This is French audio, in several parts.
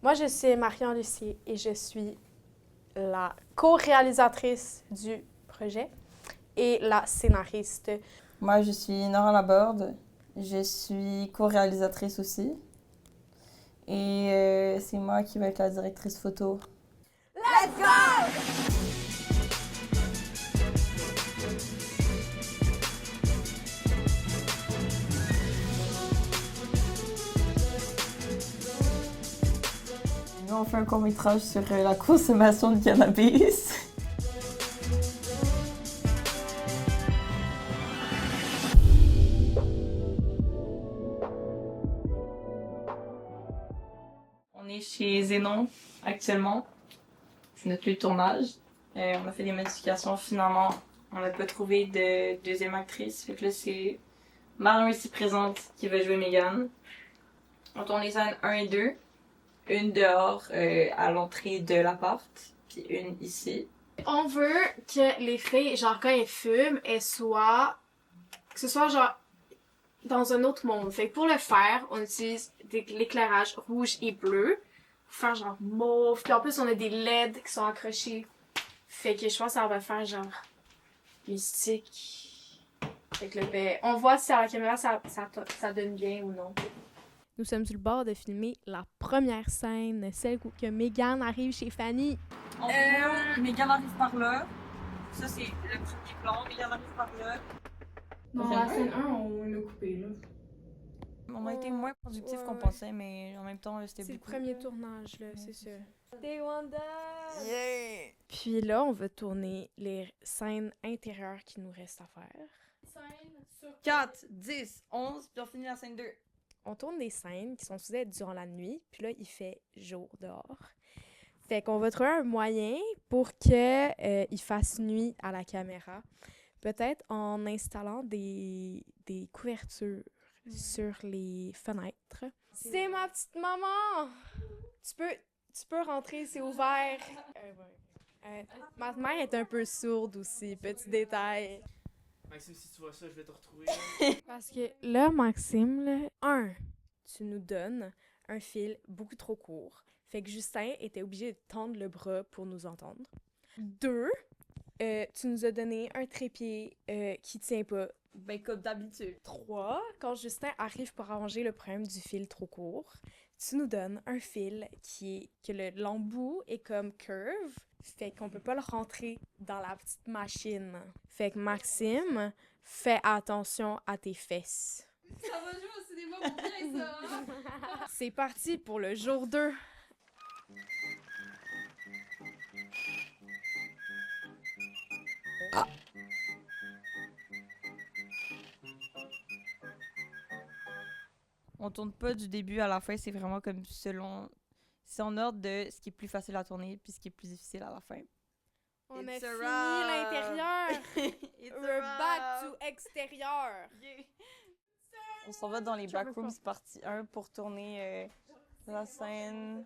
Moi, je suis Marion Lucier et je suis la co-réalisatrice du projet et la scénariste. Moi, je suis Nora Laborde. Je suis co-réalisatrice aussi. Et c'est moi qui vais être la directrice photo. Let's go! Nous, on fait un court-métrage sur la consommation de cannabis. On est chez Zénon actuellement. C'est notre lieu de tournage. On a fait des modifications. Finalement, on n'a pas trouvé de deuxième actrice. Fait que là, c'est Marion ici présente qui va jouer Megan. On tourne les scènes 1 et 2. Une dehors à l'entrée de l'appart, puis une ici. On veut que les filles, genre quand elles fument, elles soient... que ce soit genre dans un autre monde. Fait que pour le faire, on utilise l'éclairage rouge et bleu. Pour faire genre mauve. Puis en plus, on a des LED qui sont accrochés. Fait que je pense que ça va faire genre mystique. Fait que là, ben, on voit si à la caméra ça donne bien ou non. Nous sommes sur le bord de filmer la première scène, celle où que Megan arrive chez Fanny. Megan arrive par là. Ça, c'est le premier plan. Megan arrive par là. Non, la scène 1, on l'a coupé, là. On a été moins productifs qu'on pensait, mais en même temps, c'était C'est le beaucoup. premier tournage, là, c'est ça. Stay Wonder! Yeah! Puis là, on va tourner les scènes intérieures qui nous restent à faire. Scène sur 4, 10, 11, puis on finit la scène 2. On tourne des scènes qui sont supposées être durant la nuit, puis là, il fait jour dehors. Fait qu'on va trouver un moyen pour qu'il fasse nuit à la caméra. Peut-être en installant des couvertures sur les fenêtres. C'est ma petite maman! Tu peux rentrer, c'est ouvert. Ma mère est un peu sourde aussi, petit détail. Maxime, si tu vois ça, je vais te retrouver. Là. Parce que là, Maxime, là, tu nous donnes un fil beaucoup trop court. Fait que Justin était obligé de tendre le bras pour nous entendre. 2, tu nous as donné un trépied qui tient pas. Ben, comme d'habitude. 3, quand Justin arrive pour arranger le problème du fil trop court, tu nous donnes un fil que l'embout est comme curve, fait qu'on peut pas le rentrer dans la petite machine. Fait que Maxime, fais attention à tes fesses. Ça va jouer au cinéma pour bien ça, hein? C'est parti pour le jour 2. On tourne pas du début à la fin, c'est vraiment comme selon... C'est en ordre de ce qui est plus facile à tourner puis ce qui est plus difficile à la fin. On It's a a fini wrap. l'intérieur. It's a We're back wrap. to extérieur. Yeah. On s'en va dans les backrooms partie 1 pour tourner la scène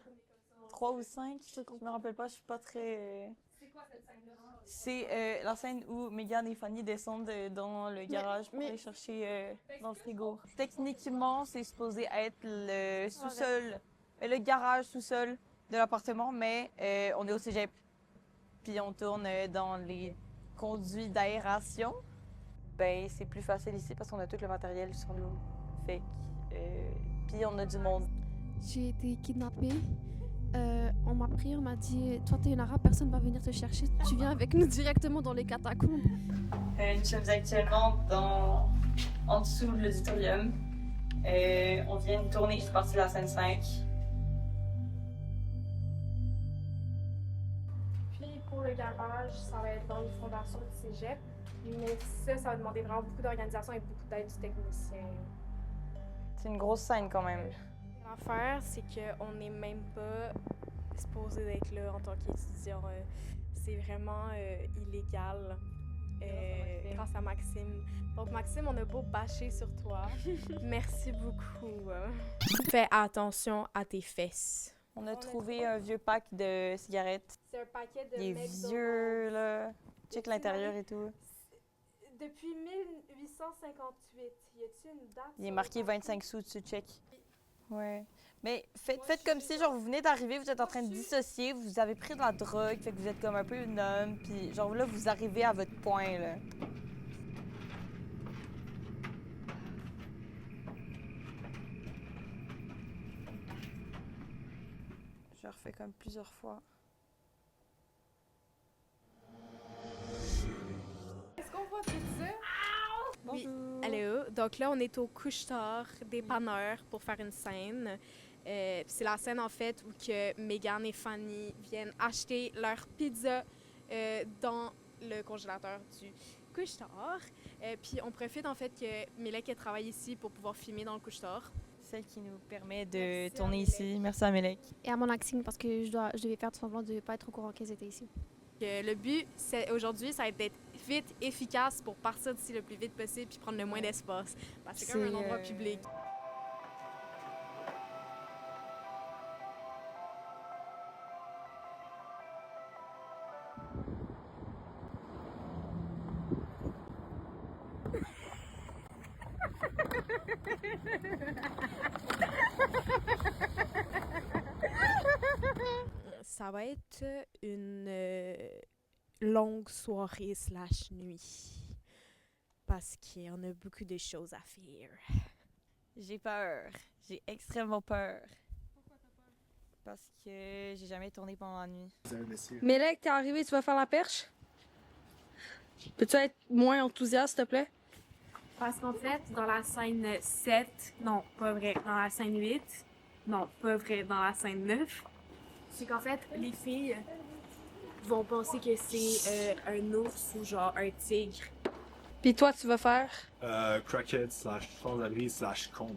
3 ou 5. Je me rappelle pas, je suis pas très... C'est quoi cette scène-là? C'est la scène où Megan et Fanny descendent dans le garage pour aller chercher dans le frigo. Techniquement, c'est supposé être le sous-sol, le garage sous-sol de l'appartement, mais on est au cégep. Puis on tourne dans les conduits d'aération. Ben, c'est plus facile ici parce qu'on a tout le matériel sur nous. Fait que... puis on a du monde. J'ai été kidnappée. On m'a pris, on m'a dit « Toi, t'es une arabe, personne va venir te chercher. Tu viens avec nous directement dans les catacombes. » Nous sommes actuellement en dessous de l'auditorium. On vient de tourner, je suis partie de la scène 5. Puis pour le garage, ça va être dans les fondations du cégep. Mais ça va demander vraiment beaucoup d'organisation et beaucoup d'aide du technicien. C'est une grosse scène quand même. L'affaire, c'est qu'on n'est même pas supposé d'être là en tant qu'étudiant. C'est vraiment illégal grâce à Maxime. Donc Maxime, on a beau bâcher sur toi. Merci beaucoup. Fais attention à tes fesses. On a trouvé un vieux pack de cigarettes. C'est un paquet de Il est McDonald's. vieux, là. Check l'intérieur et tout. Depuis 1858, y a-t-il une date? Il est marqué 25 sous dessus, check. Ouais. Mais faites comme si, genre, vous venez d'arriver, vous êtes en train de dissocier, vous avez pris de la drogue, fait que vous êtes comme un peu une homme, puis genre là, vous arrivez à votre point, là. Je refais comme plusieurs fois. Est-ce qu'on voit tout ça? Oui. Bonjour. Allô. Donc là, on est au couche-tard dépanneur pour faire une scène. Puis c'est la scène, en fait, où que Megan et Fanny viennent acheter leur pizza dans le congélateur du couche-tard. Puis on profite, en fait, que Mélec travaille ici pour pouvoir filmer dans le couche-tard. Celle qui nous permet de Merci tourner à ici. Merci à Mélec. Et à mon acting parce que je devais faire semblant de ne pas être au courant qu'elles étaient ici. Le but, aujourd'hui, ça va être d'être vite, efficace pour partir d'ici le plus vite possible puis prendre le moins d'espace. Parce que c'est comme un endroit public. Ça va être une longue soirée / nuit. Parce qu'on a beaucoup de choses à faire. J'ai peur. J'ai extrêmement peur. Pourquoi t'as peur? Parce que j'ai jamais tourné pendant la nuit. Mélec, t'es arrivé, tu vas faire la perche? Peux-tu être moins enthousiaste, s'il te plaît? Parce qu'en fait, dans la scène 7, non, pas vrai, dans la scène 8, non, pas vrai, dans la scène 9, c'est qu'en fait, les filles vont penser que c'est un ours ou genre un tigre. Puis toi, tu vas faire? Crackhead / sans-abri / con.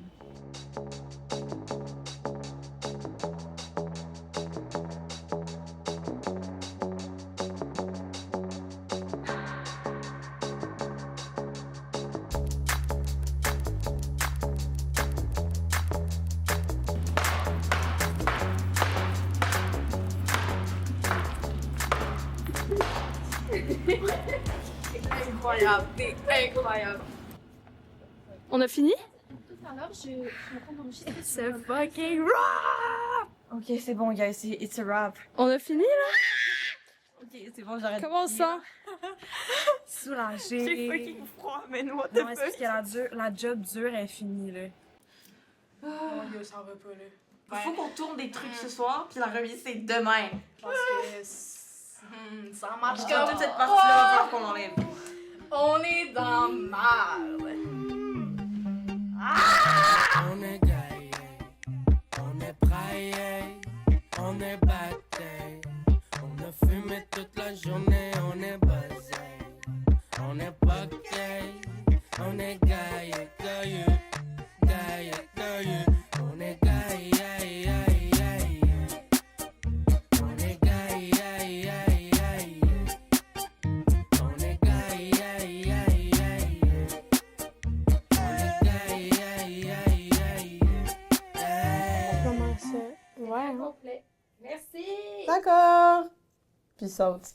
Incroyable, c'est incroyable. On a fini? Tout à l'heure, je suis en train d'enregistrer. C'est fucking raw! Ok, c'est bon, guys, it's a wrap. On a fini, là? Ok, c'est bon, j'arrête. Comment on se sent? Soulagée. J'ai fucking froid, man, what the Non, mais c'est fuck? parce que la job dure est finie, là. Oh, yo, ça va pas, là. Il faut qu'on tourne des trucs ce soir, puis la remise, c'est demain. Parce que ça marche Toute comme cette partie-là, on va qu'on enlève. on est dans mal. On est gaillé, on est braillé, on est batté, on a fumé toute la journée, on est buzzé, on est bucké, on est gaillé, gaillé, gaillé, gaillé, on est gaillé, aïe, aïe, aïe. On est gaillé, aïe, aïe, aïe. On est gaillé, aïe, aïe, aïe. Comment ça? Ouais. Complet. Merci! D'accord. Puis saute.